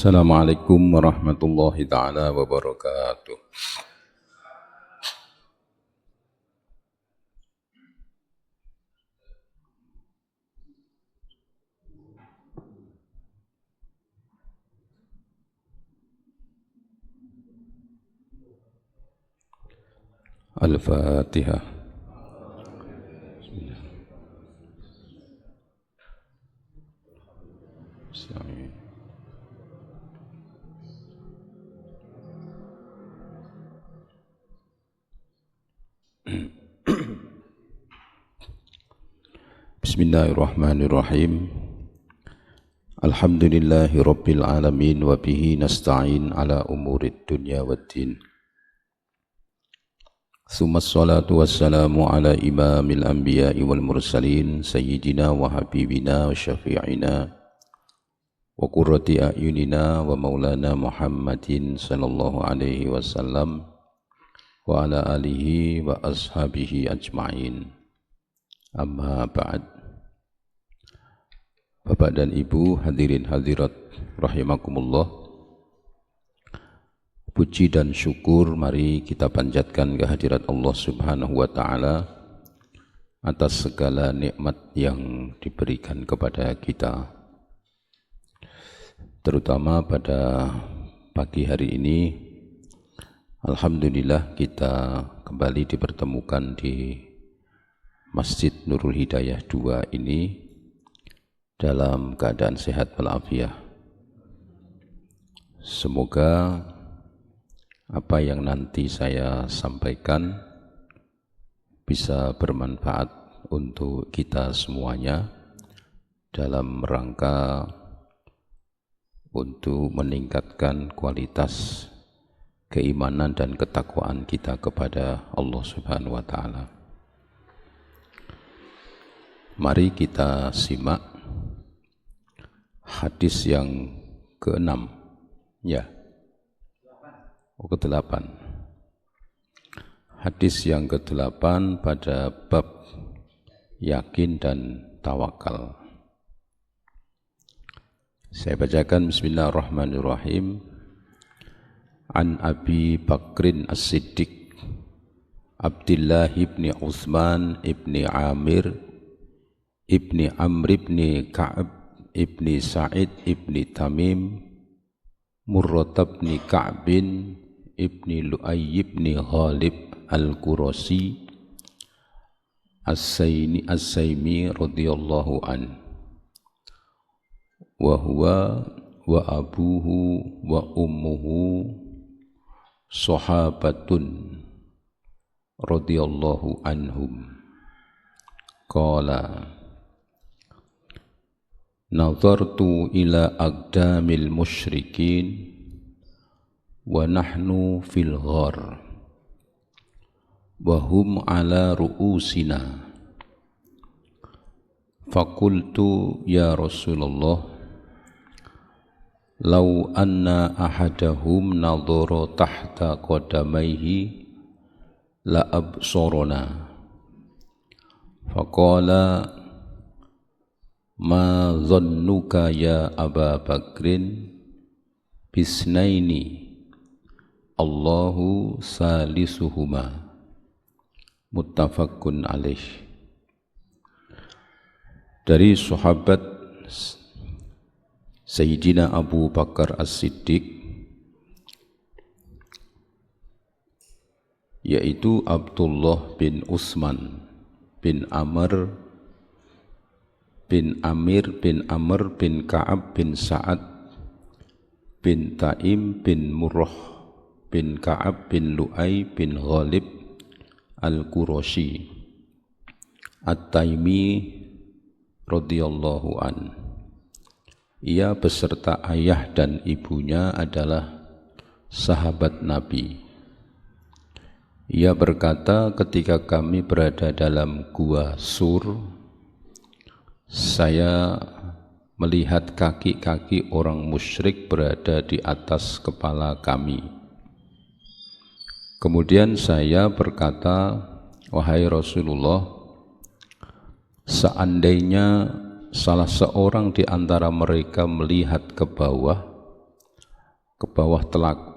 Assalamualaikum warahmatullahi taala wabarakatuh. Al-Fatihah. Bismillahirrahmanirrahim. Alhamdulillahi rabbil alamin wa bihi nasta'in ala umurid dunya waddin. Tsummas salatu wassalamu ala imamil anbiya'i wal mursalin sayyidina wa habibina wa syafi'ina wa qurrati a'yunina wa maulana Muhammadin sallallahu alaihi wasallam wa ala alihi wa ashabihi ajma'in. Amma ba'd. Bapak dan Ibu hadirin hadirat rahimakumullah, puji dan syukur mari kita panjatkan kehadirat Allah Subhanahu wa taala atas segala nikmat yang diberikan kepada kita. Terutama pada pagi hari ini, alhamdulillah kita kembali dipertemukan di Masjid Nurul Hidayah 2 ini dalam keadaan sehat walafiat. Semoga apa yang nanti saya sampaikan bisa bermanfaat untuk kita semuanya dalam rangka untuk meningkatkan kualitas keimanan dan ketakwaan kita kepada Allah Subhanahu wa taala. Mari kita simak hadis yang ke-6, ke-8. Hadis yang ke-8 pada bab yakin dan tawakal. Saya bacakan bismillahirrahmanirrahim. An Abi Bakrin As-Siddiq Abdullah ibn Utsman ibn Amir ibn Amr ibn Ka'ab ibni Sa'id ibni Tamim Murrah ibni Ka'bin ibni Lu'ay ibni Ghalib al-Qurasi as-Saymi radhiyallahu an wa huwa wa abuhu wa ummuhu sahabatun radhiyallahu anhum qala nazartu ila aqdamil musyrikin wa nahnu fil ghar wa hum ala ru'usina faqultu ya Rasulullah law anna ahadahum nadhara tahta qadamayhi la absarana faqala ma dhannuka ya Aba Bakrin bisnaini Allahu salisuhuma muttafaqun alaih. Dari sahabat Sayyidina Abu Bakar As-Siddiq yaitu Abdullah bin Utsman bin Amr bin Amir bin Amr bin Ka'ab bin Sa'ad bin Taim bin Murrah bin Ka'ab bin Lu'ay bin Ghalib al-Qurashi At-Taimi radhiyallahu an. Ia beserta ayah dan ibunya adalah sahabat Nabi. Ia berkata, ketika kami berada dalam gua Sur, saya melihat kaki-kaki orang musyrik berada di atas kepala kami. Kemudian saya berkata, wahai Rasulullah, seandainya salah seorang di antara mereka melihat ke bawah, ke bawah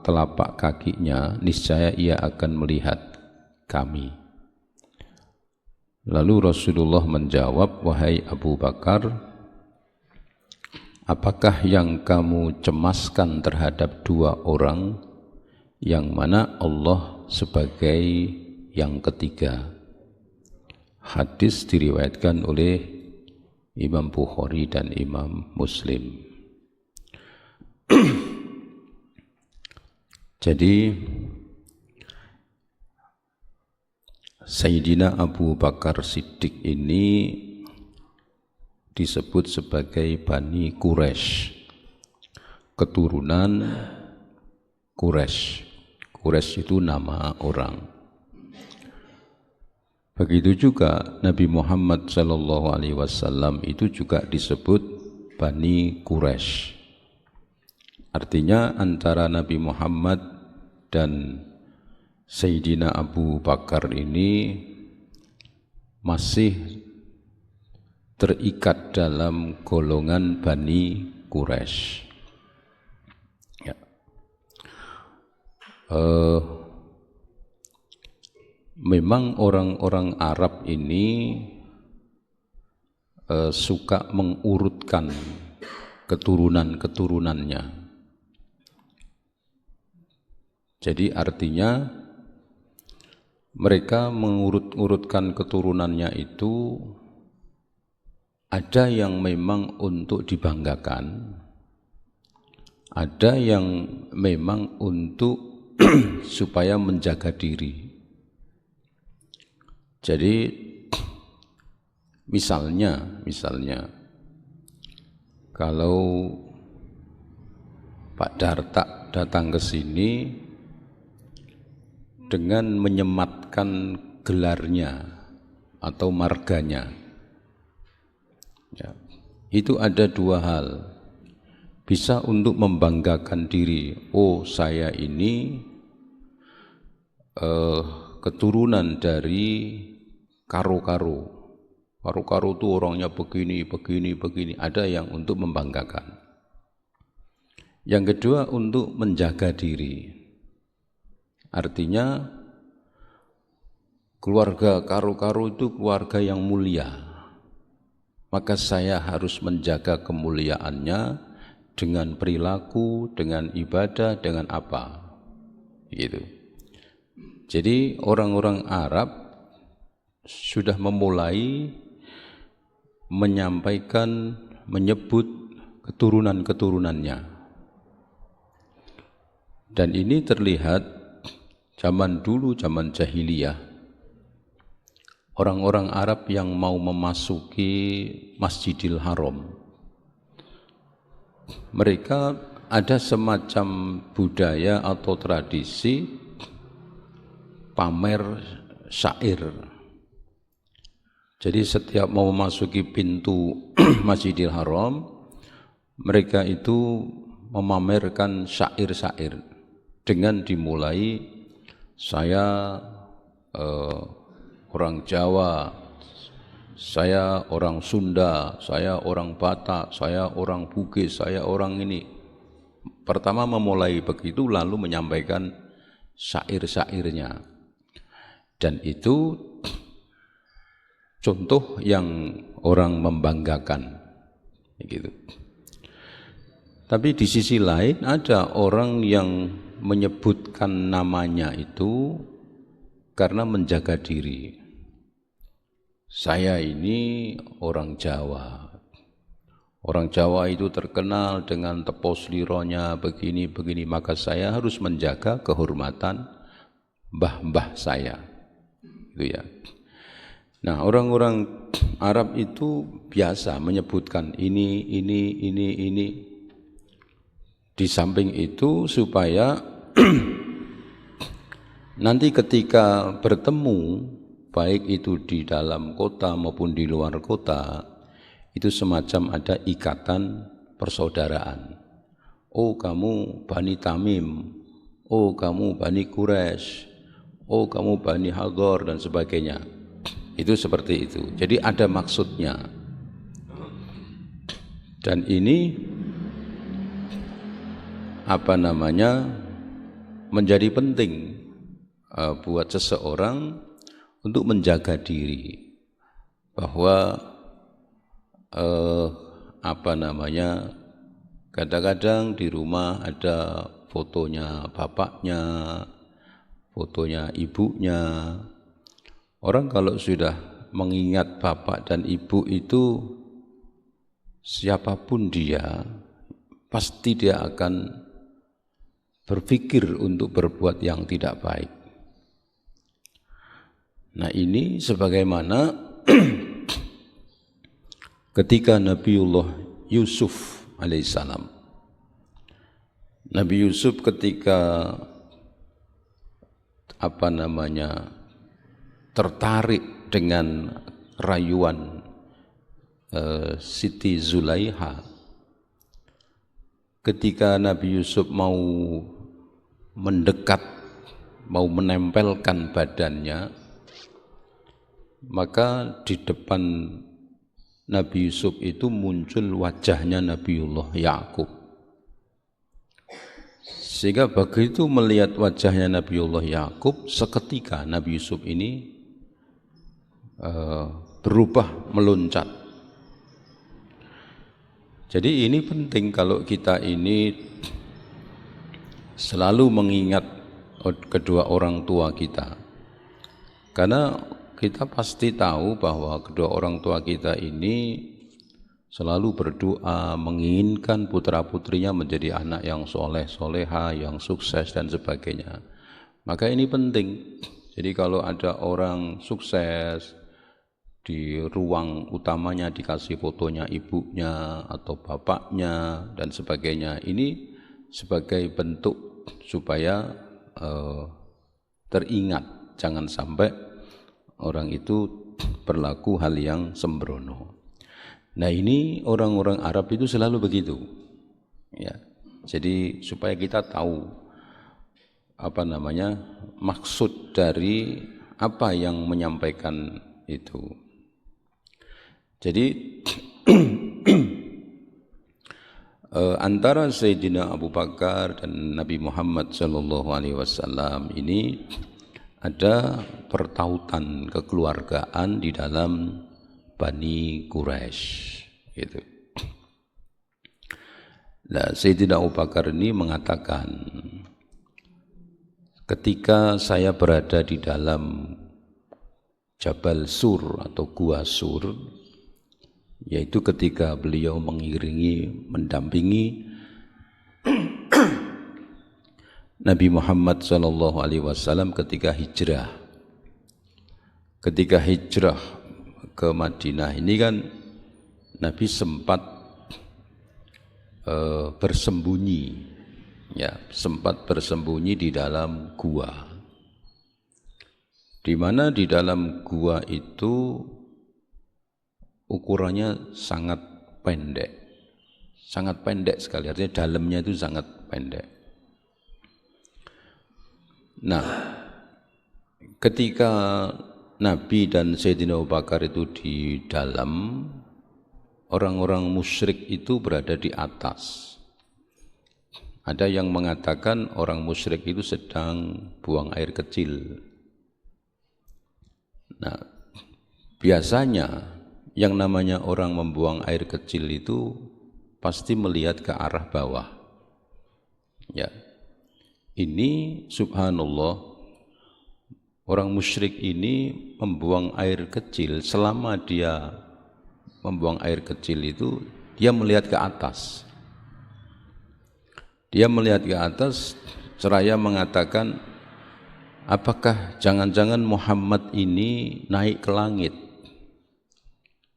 telapak kakinya, niscaya ia akan melihat kami. Lalu Rasulullah menjawab, wahai Abu Bakar, apakah yang kamu cemaskan terhadap dua orang yang mana Allah sebagai yang ketiga? Hadis diriwayatkan oleh Imam Bukhari dan Imam Muslim. Jadi Sayyidina Abu Bakar Siddiq ini disebut sebagai Bani Quraisy, keturunan Quraisy. Quraisy itu nama orang. Begitu juga Nabi Muhammad SAW itu juga disebut Bani Quraisy. Artinya antara Nabi Muhammad dan Sayyidina Abu Bakar ini masih terikat dalam golongan Bani Quraisy. Ya. Memang orang-orang Arab ini suka mengurutkan keturunan-keturunannya. Jadi artinya mereka mengurut-urutkan keturunannya itu ada yang memang untuk dibanggakan, ada yang memang untuk supaya menjaga diri. Jadi misalnya kalau Pak Darta datang ke sini dengan menyematkan gelarnya atau marganya, ya, itu ada dua hal. Bisa untuk membanggakan diri, oh saya ini keturunan dari Karo-Karo. Karo-Karo itu orangnya begini. Ada yang untuk membanggakan. Yang kedua untuk menjaga diri. Artinya keluarga Karo-Karo itu keluarga yang mulia. Maka saya harus menjaga kemuliaannya dengan perilaku, dengan ibadah, dengan apa. Gitu. Jadi orang-orang Arab sudah memulai menyampaikan, menyebut keturunan-keturunannya. Dan ini terlihat zaman dulu, zaman jahiliyah. Orang-orang Arab yang mau memasuki Masjidil Haram, mereka ada semacam budaya atau tradisi pamer syair. Jadi setiap mau memasuki pintu Masjidil Haram, mereka itu memamerkan syair-syair dengan dimulai, saya orang Jawa, saya orang Sunda, saya orang Batak, saya orang Bugis, saya orang ini. Pertama memulai begitu, lalu menyampaikan syair-syairnya. Dan itu contoh yang orang membanggakan, gitu. Tapi di sisi lain ada orang yang menyebutkan namanya itu karena menjaga diri. Saya ini orang Jawa. Orang Jawa itu terkenal dengan tepos lironya begini, maka saya harus menjaga kehormatan mbah-mbah saya. Itu ya. Nah, orang-orang Arab itu biasa menyebutkan ini. Di samping itu supaya nanti ketika bertemu, baik itu di dalam kota maupun di luar kota, itu semacam ada ikatan persaudaraan. Oh kamu Bani Tamim, oh kamu Bani Quraisy, oh kamu Bani Hadar dan sebagainya. Itu seperti itu. Jadi ada maksudnya. Dan ini menjadi penting buat seseorang untuk menjaga diri, bahwa kadang-kadang di rumah ada fotonya bapaknya, fotonya ibunya. Orang kalau sudah mengingat bapak dan ibu itu, siapapun dia, pasti dia akan berpikir untuk berbuat yang tidak baik. Nah, ini sebagaimana ketika Nabiullah Yusuf alaihissalam. Nabi Yusuf ketika tertarik dengan rayuan Siti Zulaiha, ketika Nabi Yusuf mau mendekat, mau menempelkan badannya, maka di depan Nabi Yusuf itu muncul wajahnya Nabiullah Yakub. Sehingga begitu melihat wajahnya Nabiullah Yakub, seketika Nabi Yusuf ini berubah meloncat. Jadi ini penting kalau kita ini selalu mengingat kedua orang tua kita, karena kita pasti tahu bahwa kedua orang tua kita ini selalu berdoa menginginkan putra-putrinya menjadi anak yang soleh, soleha, yang sukses dan sebagainya. Maka ini penting. Jadi kalau ada orang sukses, di ruang utamanya dikasih fotonya ibunya atau bapaknya dan sebagainya, ini sebagai bentuk supaya teringat, jangan sampai orang itu berlaku hal yang sembrono. Nah, ini orang-orang Arab itu selalu begitu, ya. Jadi supaya kita tahu maksud dari apa yang menyampaikan itu. Jadi antara Sayyidina Abu Bakar dan Nabi Muhammad SAW ini ada pertautan kekeluargaan di dalam Bani Quraisy, gitu. Nah, Sayyidina Abu Bakar ini mengatakan, ketika saya berada di dalam Jabal Sur atau Gua Sur, yaitu ketika beliau mendampingi Nabi Muhammad SAW ketika hijrah. Ketika hijrah ke Madinah ini kan Nabi sempat bersembunyi di dalam gua, di mana di dalam gua itu ukurannya sangat pendek sekali, artinya dalamnya itu sangat pendek. Nah, ketika Nabi dan Sayyidina Abu Bakar itu di dalam, orang-orang musyrik itu berada di atas. Ada yang mengatakan orang musyrik itu sedang buang air kecil. Nah, biasanya yang namanya orang membuang air kecil itu pasti melihat ke arah bawah. Ya. Ini subhanallah, orang musyrik ini membuang air kecil, selama dia membuang air kecil itu dia melihat ke atas. Dia melihat ke atas seraya mengatakan, apakah jangan-jangan Muhammad ini naik ke langit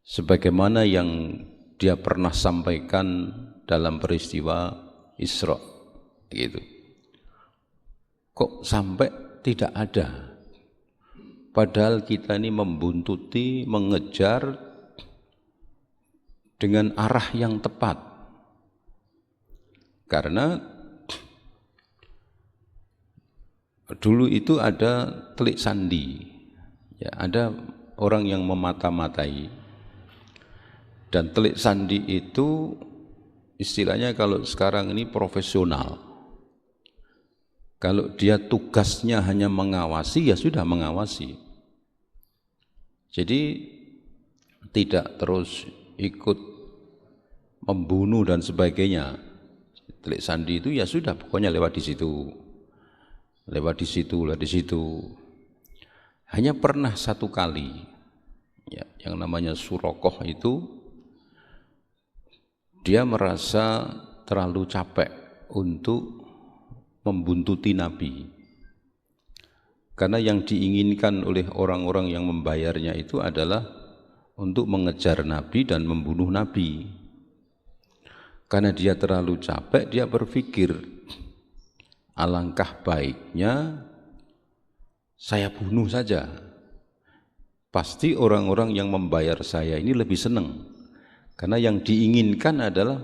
sebagaimana yang dia pernah sampaikan dalam peristiwa Isra, gitu. Kok sampai tidak ada? Padahal kita ini membuntuti, mengejar dengan arah yang tepat. Karena dulu itu ada telik sandi, ya, ada orang yang memata-matai. Dan telik sandi itu istilahnya kalau sekarang ini profesional, Kalau dia tugasnya hanya mengawasi, ya sudah mengawasi. Jadi tidak terus ikut membunuh dan sebagainya. Telik sandi itu ya sudah, pokoknya lewat di situ. Lewat di situ, lewat di situ. Hanya pernah satu kali, ya, yang namanya Surakoh itu, dia merasa terlalu capek untuk membuntuti Nabi. Karena yang diinginkan oleh orang-orang yang membayarnya itu adalah untuk mengejar Nabi dan membunuh Nabi. Karena dia terlalu capek, dia berpikir, alangkah baiknya saya bunuh saja. Pasti orang-orang yang membayar saya ini lebih senang. Karena yang diinginkan adalah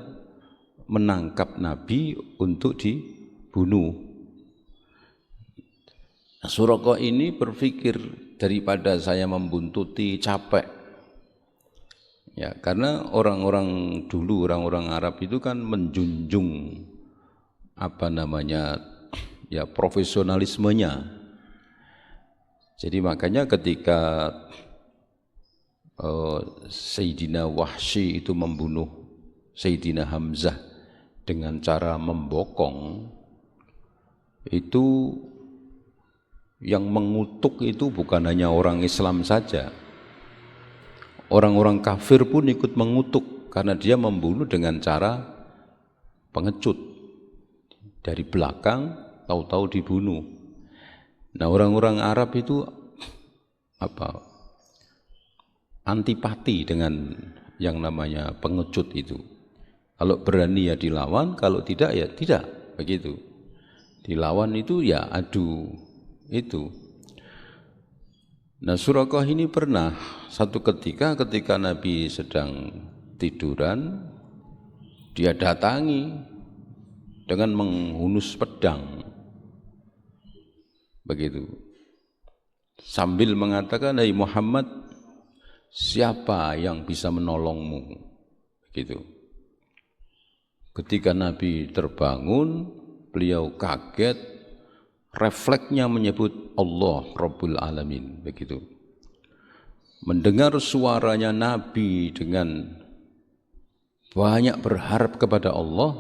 menangkap Nabi untuk dibunuh. Nah, Surakoh ini berpikir, daripada saya membuntuti, capek. Ya, karena orang-orang dulu, orang-orang Arab itu kan menjunjung ya profesionalismenya. Jadi makanya ketika Sayyidina Wahsy itu membunuh Sayyidina Hamzah dengan cara membokong, itu yang mengutuk itu bukan hanya orang Islam saja. Orang-orang kafir pun ikut mengutuk karena dia membunuh dengan cara pengecut. Dari belakang tahu-tahu dibunuh. Nah, orang-orang Arab itu antipati dengan yang namanya pengecut itu. Kalau berani ya dilawan, kalau tidak ya tidak, begitu. Dilawan itu ya adu itu. Nah, Surakoh ini pernah satu ketika Nabi sedang tiduran, dia datangi dengan menghunus pedang, begitu, sambil mengatakan, "Hai Muhammad, siapa yang bisa menolongmu?" Begitu. Ketika Nabi terbangun, beliau kaget, refleksnya menyebut Allah Rabbul Alamin, begitu. Mendengar suaranya Nabi dengan banyak berharap kepada Allah,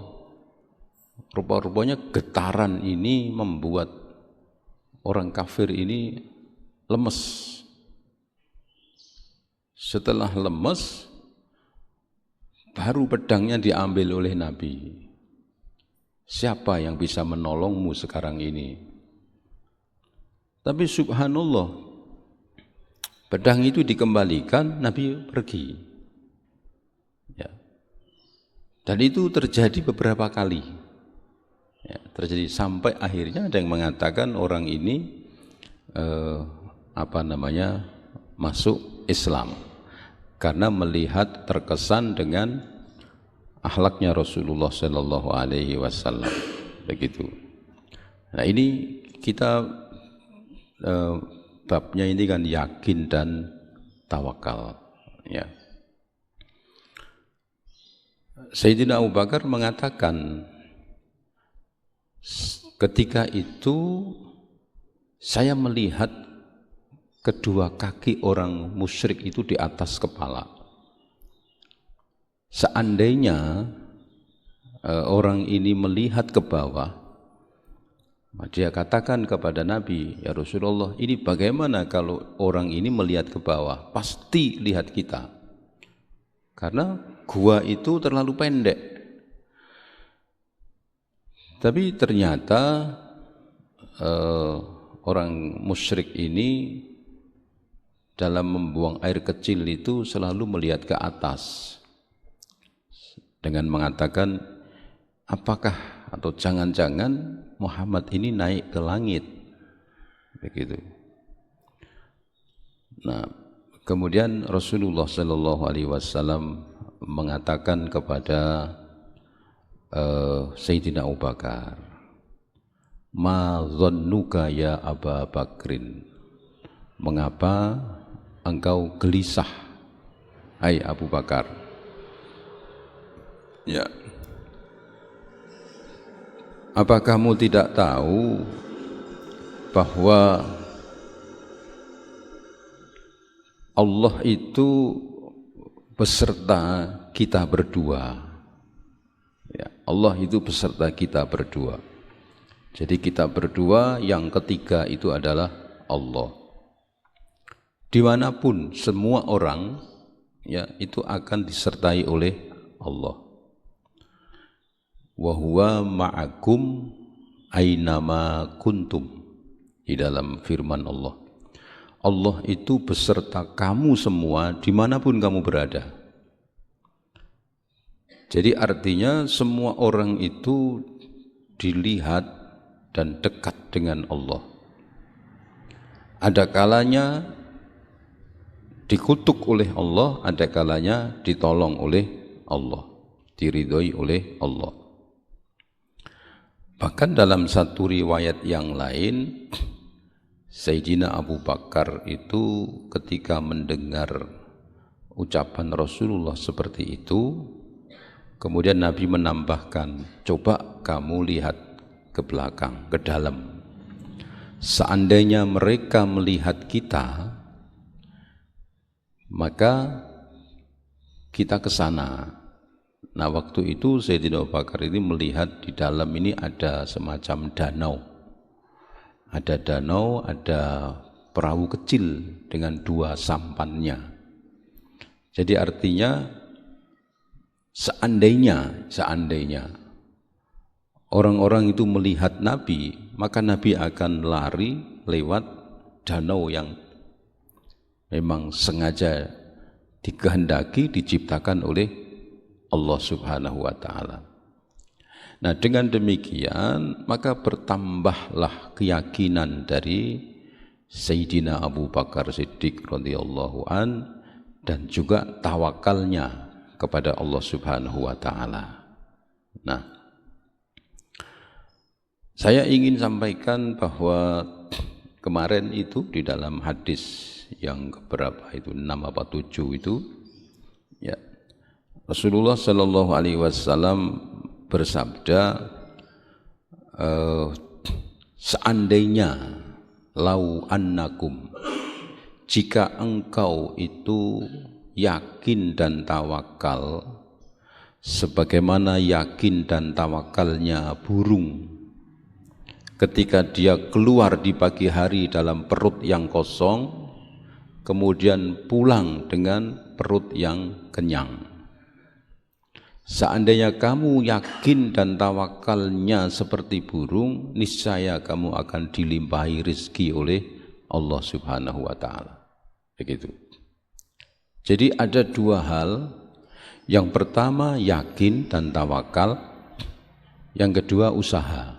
rupa-rupanya getaran ini membuat orang kafir ini lemes. Setelah lemes, baru pedangnya diambil oleh Nabi. Siapa yang bisa menolongmu sekarang ini? Tapi subhanallah, pedang itu dikembalikan, Nabi pergi. Ya. Dan itu terjadi beberapa kali. Ya, terjadi sampai akhirnya ada yang mengatakan orang ini masuk Islam karena melihat terkesan dengan akhlaknya Rasulullah Sallallahu Alaihi Wasallam, begitu. Nah, ini kita babnya ini kan yakin dan tawakal, ya. Sayyidina Abu Bakar mengatakan, ketika itu saya melihat kedua kaki orang musyrik itu di atas kepala. Seandainya orang ini melihat ke bawah, dia katakan kepada Nabi, "Ya Rasulullah, ini bagaimana kalau orang ini melihat ke bawah? Pasti lihat kita. Karena gua itu terlalu pendek." Tapi ternyata orang musyrik ini dalam membuang air kecil itu selalu melihat ke atas dengan mengatakan, apakah atau jangan-jangan Muhammad ini naik ke langit, begitu. Nah, kemudian Rasulullah Shallallahu Alaihi Wasallam mengatakan kepada Sayyidina Abu Bakar, "Ma dhannuka ya Aba Bakrin?" Mengapa engkau gelisah, hai Abu Bakar? Ya. Apa kamu tidak tahu bahwa Allah itu beserta kita berdua. Ya, Allah itu beserta kita berdua. Jadi kita berdua, yang ketiga itu adalah Allah. Dimanapun semua orang ya itu akan disertai oleh Allah. Wa huwa ma'akum ainama kuntum, di dalam firman Allah. Allah itu beserta kamu semua dimanapun kamu berada. Jadi artinya semua orang itu dilihat dan dekat dengan Allah. Ada kalanya dikutuk oleh Allah, ada kalanya ditolong oleh Allah, diridhoi oleh Allah. Bahkan dalam satu riwayat yang lain, Sayyidina Abu Bakar itu ketika mendengar ucapan Rasulullah seperti itu, kemudian Nabi menambahkan, coba kamu lihat ke belakang, ke dalam. Seandainya mereka melihat kita, maka kita ke sana. Nah, waktu itu Sayyidina Abu Bakar ini melihat di dalam ini ada semacam danau. Ada danau, ada perahu kecil dengan dua sampannya. Jadi artinya seandainya orang-orang itu melihat Nabi, maka Nabi akan lari lewat danau yang memang sengaja dikehendaki, diciptakan oleh Allah Subhanahu wa ta'ala. Nah, dengan demikian maka bertambahlah keyakinan dari Sayyidina Abu Bakar Siddiq radhiyallahu an dan juga tawakalnya kepada Allah Subhanahu wa ta'ala. Nah, saya ingin sampaikan bahwa kemarin itu di dalam hadis yang keberapa itu, 6 apa 7 itu ya, Rasulullah sallallahu alaihi wasallam bersabda, seandainya lau annakum, jika engkau itu yakin dan tawakal sebagaimana yakin dan tawakalnya burung ketika dia keluar di pagi hari dalam perut yang kosong, kemudian pulang dengan perut yang kenyang. Seandainya kamu yakin dan tawakalnya seperti burung, niscaya kamu akan dilimpahi rezeki oleh Allah Subhanahu wa ta'ala. Begitu. Jadi ada dua hal. Yang pertama yakin dan tawakal, yang kedua usaha.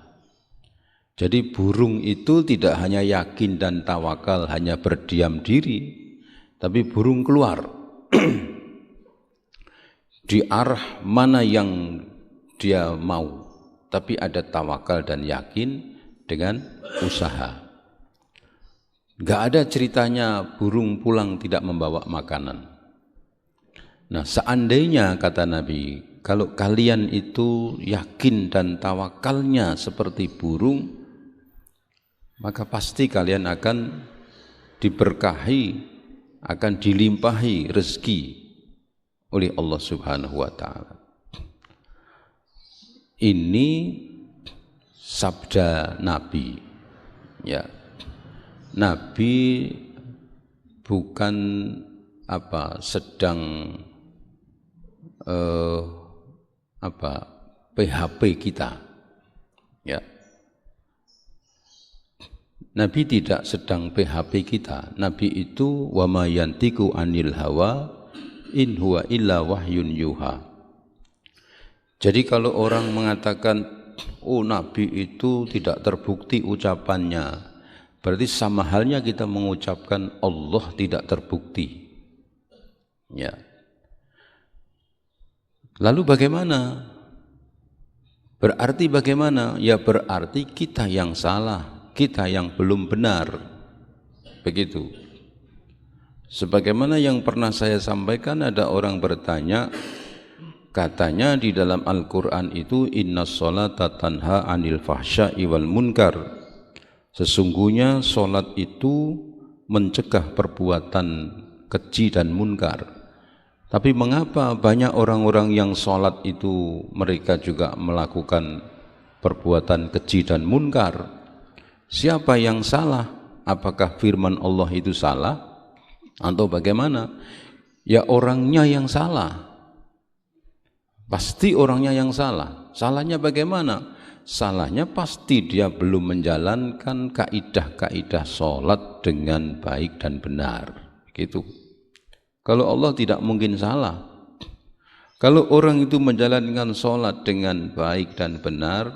Jadi burung itu tidak hanya yakin dan tawakal, hanya berdiam diri, tapi burung keluar di arah mana yang dia mau, tapi ada tawakal dan yakin dengan usaha. Gak ada ceritanya burung pulang tidak membawa makanan. Nah, seandainya kata Nabi, kalau kalian itu yakin dan tawakalnya seperti burung, maka pasti kalian akan diberkahi, akan dilimpahi rezeki oleh Allah Subhanahu wa ta'ala. Ini sabda Nabi. Ya. Nabi bukan sedang PHP kita. Ya. Nabi tidak sedang PHP kita. Nabi itu wa ma yantiqu anil hawa in huwa illa wahyun yuha. Jadi kalau orang mengatakan, oh Nabi itu tidak terbukti ucapannya, berarti sama halnya kita mengucapkan Allah tidak terbukti. Ya. Lalu bagaimana? Berarti bagaimana? Ya berarti kita yang salah, kita yang belum benar. Begitu. Sebagaimana yang pernah saya sampaikan, ada orang bertanya, katanya di dalam Al-Quran itu innas sholata tanha anil fahsya'i wal munkar, Sesungguhnya sholat itu mencegah perbuatan keji dan munkar. Tapi mengapa banyak orang-orang yang sholat itu mereka juga melakukan perbuatan keji dan munkar? Siapa yang salah? Apakah firman Allah itu salah? Atau bagaimana? Ya orangnya yang salah. Pasti orangnya yang salah. Salahnya bagaimana? Salahnya pasti dia belum menjalankan kaidah-kaidah sholat dengan baik dan benar. Gitu. Kalau Allah tidak mungkin salah. Kalau orang itu menjalankan sholat dengan baik dan benar,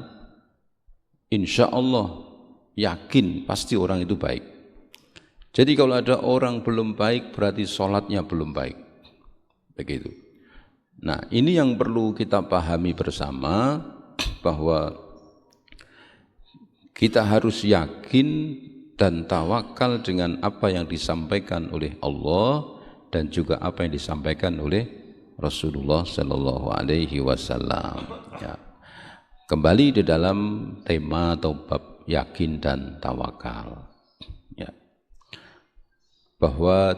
insya Allah yakin pasti orang itu baik. Jadi kalau ada orang belum baik berarti sholatnya belum baik. Begitu. Nah ini yang perlu kita pahami bersama, bahwa kita harus yakin dan tawakal dengan apa yang disampaikan oleh Allah dan juga apa yang disampaikan oleh Rasulullah Sallallahu Alaihi Wasallam. Ya. Kembali di dalam tema atau bab yakin dan tawakal. Ya. Bahwa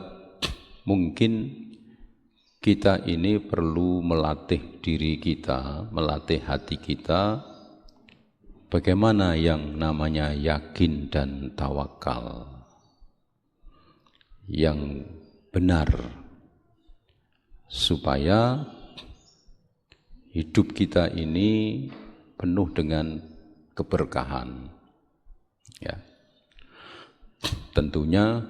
mungkin kita ini perlu melatih diri kita, melatih hati kita, bagaimana yang namanya yakin dan tawakal yang benar, supaya hidup kita ini penuh dengan keberkahan. Ya. Tentunya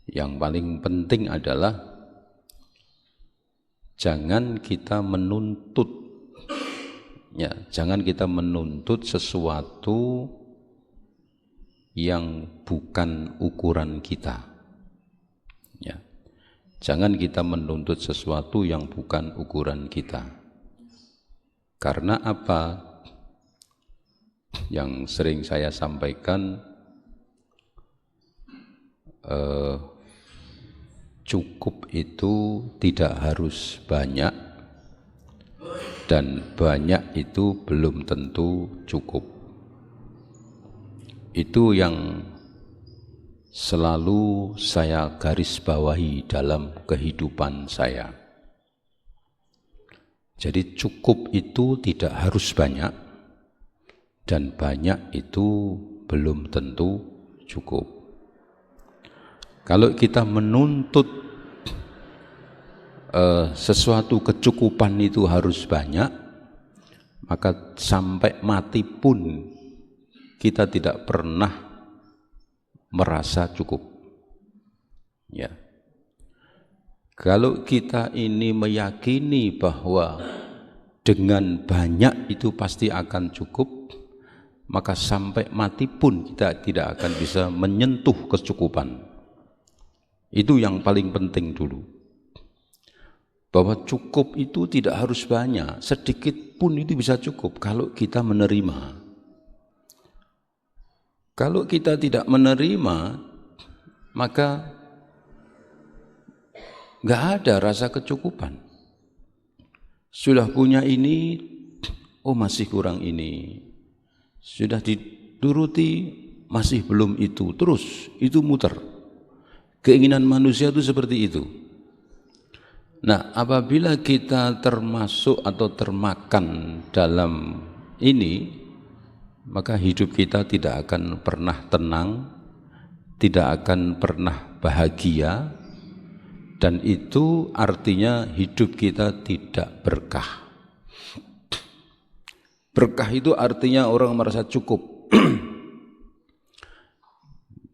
yang paling penting adalah jangan kita menuntut, ya, jangan kita menuntut sesuatu yang bukan ukuran kita. Ya. Jangan kita menuntut sesuatu yang bukan ukuran kita. Karena apa? Yang sering saya sampaikan, cukup itu tidak harus banyak, dan banyak itu belum tentu cukup. Itu yang selalu saya garis bawahi dalam kehidupan saya. Jadi cukup itu tidak harus banyak, dan banyak itu belum tentu cukup. Kalau kita menuntut sesuatu kecukupan itu harus banyak, maka sampai mati pun kita tidak pernah merasa cukup. Ya. Kalau kita ini meyakini bahwa dengan banyak itu pasti akan cukup, maka sampai mati pun kita tidak akan bisa menyentuh kecukupan. Itu yang paling penting dulu. Bahwa cukup itu tidak harus banyak, sedikit pun itu bisa cukup kalau kita menerima. Kalau kita tidak menerima, maka nggak ada rasa kecukupan. Sudah punya ini, oh masih kurang ini. Sudah dituruti, masih belum itu. Terus itu muter. Keinginan manusia itu seperti itu. Nah, apabila kita termasuk atau termakan dalam ini, maka hidup kita tidak akan pernah tenang, tidak akan pernah bahagia, dan itu artinya hidup kita tidak berkah. Berkah itu artinya orang merasa cukup.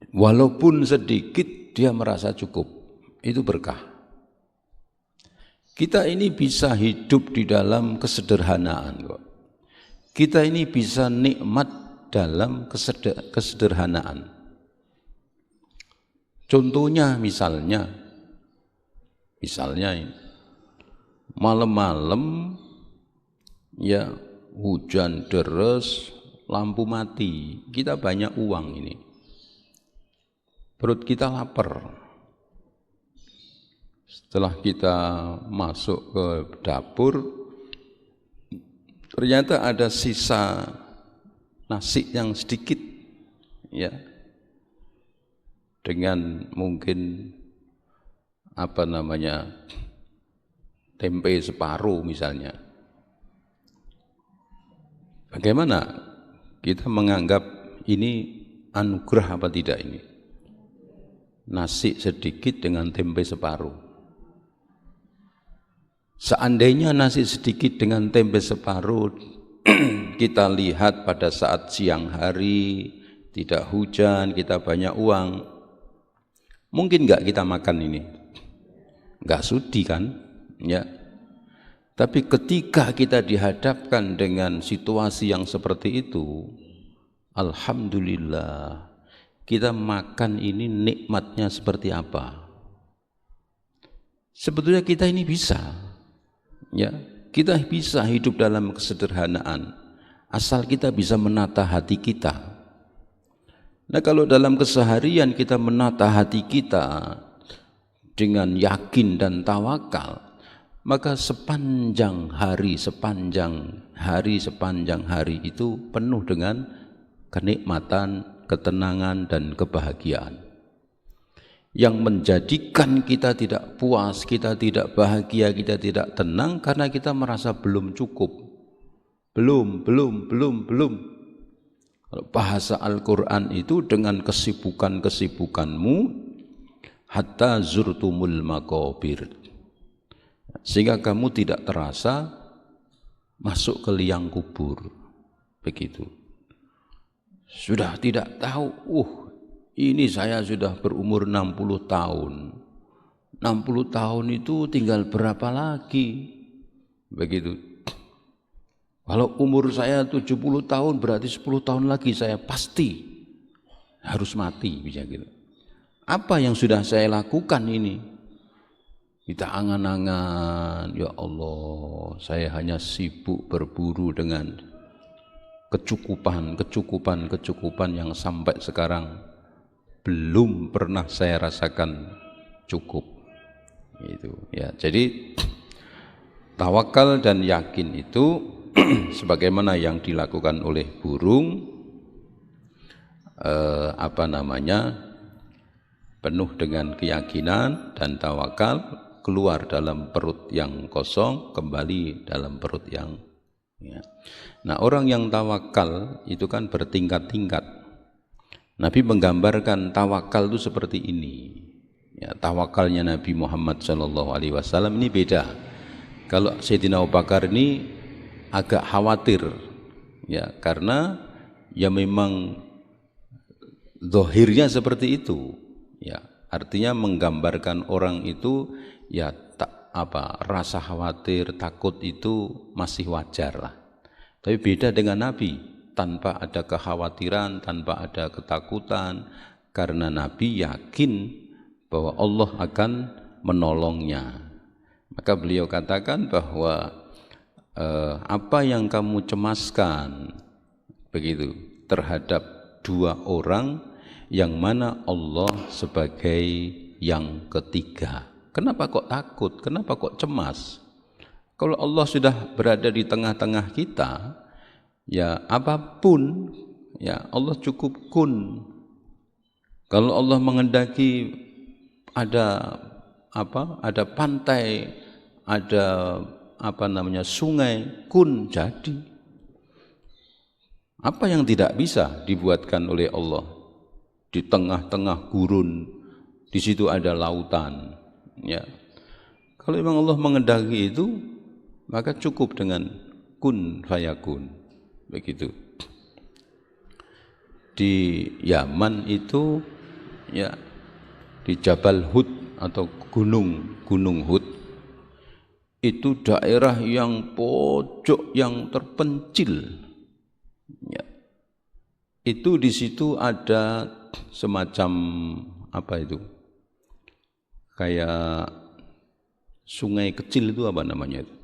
Walaupun sedikit dia merasa cukup. Itu berkah. Kita ini bisa hidup di dalam kesederhanaan kok. Kita ini bisa nikmat dalam kesederhanaan. Contohnya misalnya malam-malam ya hujan deres, lampu mati, kita banyak uang ini. Perut kita lapar. Setelah kita masuk ke dapur, ternyata ada sisa nasi yang sedikit, ya, dengan mungkin tempe separuh misalnya. Bagaimana kita menganggap ini anugerah apa tidak ini? Nasi sedikit dengan tempe separuh. Seandainya nasi sedikit dengan tempe separuh kita lihat pada saat siang hari, tidak hujan, kita banyak uang, mungkin nggak kita makan ini? Nggak sudi kan? Ya. Tapi ketika kita dihadapkan dengan situasi yang seperti itu, alhamdulillah, kita makan ini nikmatnya seperti apa? Sebetulnya kita ini bisa, ya, kita bisa hidup dalam kesederhanaan, asal kita bisa menata hati kita. Nah, kalau dalam keseharian kita menata hati kita dengan yakin dan tawakal, maka sepanjang hari itu penuh dengan kenikmatan, ketenangan dan kebahagiaan. Yang menjadikan kita tidak puas, kita tidak bahagia, kita tidak tenang karena kita merasa belum cukup. Belum. Kalau bahasa Al-Quran itu dengan kesibukanmu hatta zurtumul maqabir. Sehingga kamu tidak terasa masuk ke liang kubur. Begitu. Sudah tidak tahu, ini saya sudah berumur 60 tahun. 60 tahun itu tinggal berapa lagi? Begitu. Kalau umur saya 70 tahun berarti 10 tahun lagi saya pasti harus mati, bisa gitu. Apa yang sudah saya lakukan ini? Kita angan-angan, ya Allah, saya hanya sibuk berburu dengan kecukupan yang sampai sekarang belum pernah saya rasakan cukup. Itu ya. Jadi tawakal dan yakin itu sebagaimana yang dilakukan oleh burung, penuh dengan keyakinan dan tawakal, keluar dalam perut yang kosong, kembali dalam perut yang, ya. Nah, orang yang tawakal itu kan bertingkat-tingkat. Nabi menggambarkan tawakal itu seperti ini. Ya, tawakalnya Nabi Muhammad SAW ini beda. Kalau Sayyidina Abu Bakar ini agak khawatir, ya, karena ya memang zahirnya seperti itu. Ya, artinya menggambarkan orang itu ya rasa khawatir, takut itu masih wajar lah. Tapi beda dengan Nabi, tanpa ada kekhawatiran, tanpa ada ketakutan, karena Nabi yakin bahwa Allah akan menolongnya. Maka beliau katakan bahwa apa yang kamu cemaskan begitu terhadap dua orang yang mana Allah sebagai yang ketiga. Kenapa kok takut? Kenapa kok cemas? Kalau Allah sudah berada di tengah-tengah kita, ya apapun, ya Allah cukup kun. Kalau Allah menghendaki ada pantai, ada sungai, kun jadi. Apa yang tidak bisa dibuatkan oleh Allah? Di tengah-tengah gurun, di situ ada lautan, ya. Kalau memang Allah menghendaki itu, maka cukup dengan kun fayakun, begitu. Di Yaman itu, ya, di Jabal Hud atau gunung Hud, itu daerah yang pojok, yang terpencil, ya. Itu di situ ada semacam kayak sungai kecil, itu apa namanya itu?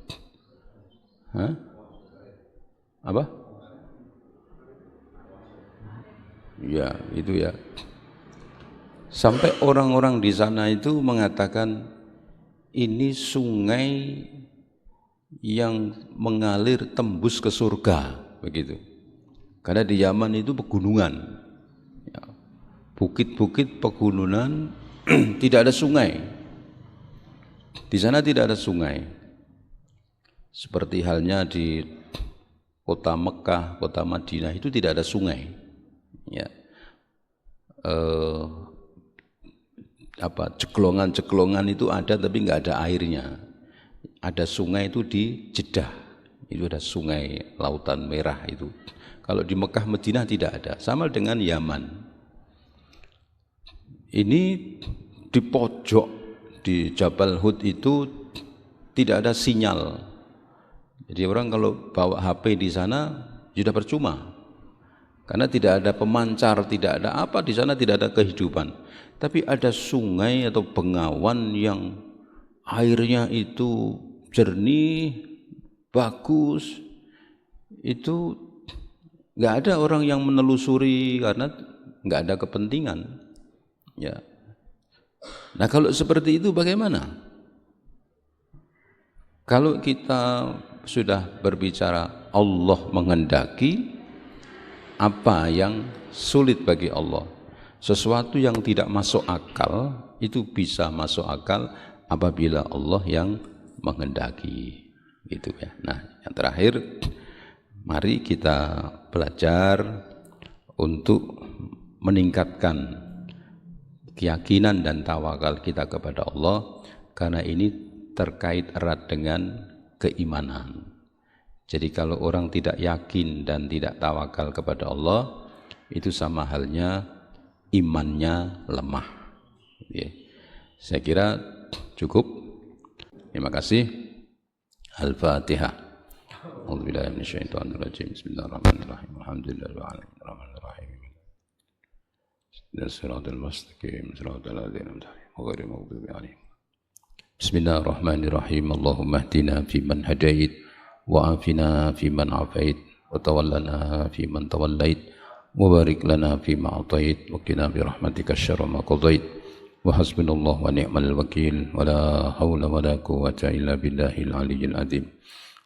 Apa? Ya, itu ya. Sampai orang-orang di sana itu mengatakan ini sungai yang mengalir tembus ke surga, begitu. Karena di Yaman itu pegunungan, ya, bukit-bukit pegunungan, tidak ada sungai. Di sana tidak ada sungai. Seperti halnya di kota Mekah, kota Madinah itu tidak ada sungai. Ya. Ceklongan-ceklongan itu ada tapi nggak ada airnya. Ada sungai itu di Jeddah, itu ada sungai Lautan Merah itu. Kalau di Mekah Madinah tidak ada. Sama dengan Yaman. Ini di pojok di Jabal Hud itu tidak ada sinyal. Jadi orang kalau bawa HP di sana sudah percuma. Karena tidak ada pemancar, tidak ada apa di sana, tidak ada kehidupan. Tapi ada sungai atau bengawan yang airnya itu jernih, bagus. Itu nggak ada orang yang menelusuri karena nggak ada kepentingan. Ya. Nah kalau seperti itu bagaimana? Kalau kita sudah berbicara Allah menghendaki, apa yang sulit bagi Allah? Sesuatu yang tidak masuk akal itu bisa masuk akal apabila Allah yang menghendaki, gitu ya. Nah, yang terakhir, mari kita belajar untuk meningkatkan keyakinan dan tawakal kita kepada Allah, karena ini terkait erat dengan keimanan. Jadi kalau orang tidak yakin dan tidak tawakal kepada Allah, itu sama halnya imannya lemah. Ya. Saya kira cukup. Terima kasih. Al-Fatihah. A'udzubillahi minasyaitonir rajim. Bismillahirrahmanirrahim. Alhamdulillahirabbil alamin. Arrahmanirrahim. Shiratal mustaqim. Shiratal ladzina an'amta 'alaihim ghairil maghdubi 'alaihim. Bismillahirrahmanirrahim. Allahumma ihdina fiman hadait وعافنا فيمن عافيت وتولنا فيمن توليت وبارك لنا فيما أعطيت وقنا برحمتك الشر ما قضيت وحسبنا الله ونعم الوكيل ولا حول ولا قوة إلا بالله العلي العظيم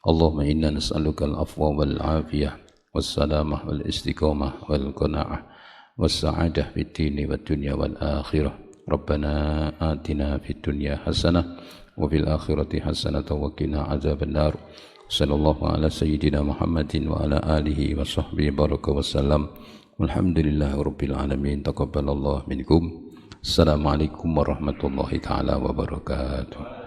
اللهم إنا نسألك العفو والعافية والسلامة والاستقامة والقناعة والسعادة في الدين والدنيا والآخرة ربنا آتنا في الدنيا حسنة وفي الآخرة حسنة وقنا عذاب النار صلى الله على سيدنا محمد وعلى آله وصحبه بارك وسلم والحمد لله رب العالمين تقبل الله منكم السلام عليكم ورحمة الله تعالى وبركاته.